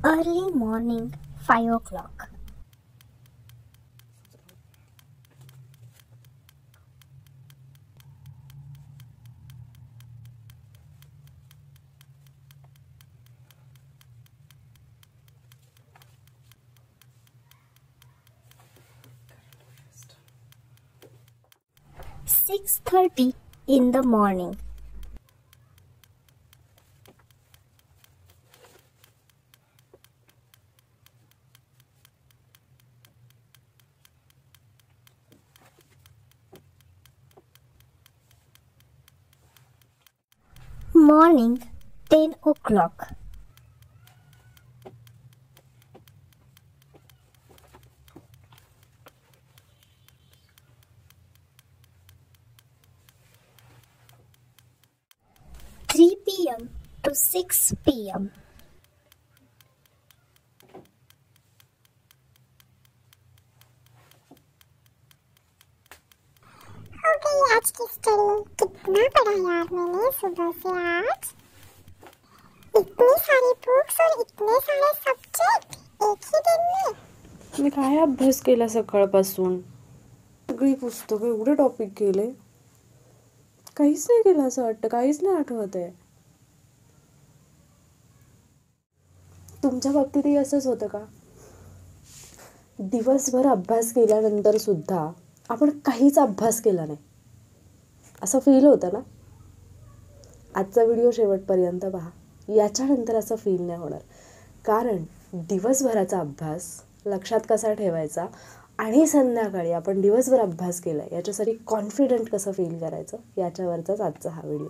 Early morning, 5 o'clock. "6:30 in the morning." Morning, 10 o'clock. "3 p.m. to 6 p.m." हो गई आज की स्टडी। कितना पढ़ा यार मैंने सुबह से आज। इतनी सारी बुक्स और इतने सारे सब्जेक्ट एक ही दिन में। मी काय अभ्यास केला सकाळपासून? सगळी पुस्तकं, एवढे टॉपिक केले, काहीच नाही केलं असं वाटतं, काहीच नाही आठवत आहे. तुमच्या बाबतीतही असंच होतं का? दिवसभर अभ्यास केल्यानंतर सुद्धा आपण काहीच अभ्यास केला नाही असं फील होतं ना? आजचा व्हिडिओ शेवटपर्यंत पहा. याच्यानंतर असं फील नाही होणार, कारण दिवसभराचा अभ्यास लक्षात कसा ठेवायचा आणि संध्याकाळी आपण दिवसभर अभ्यास केला याच्यासाठी कॉन्फिडंट कसं फील करायचं याच्यावरचाच आजचा हा व्हिडिओ.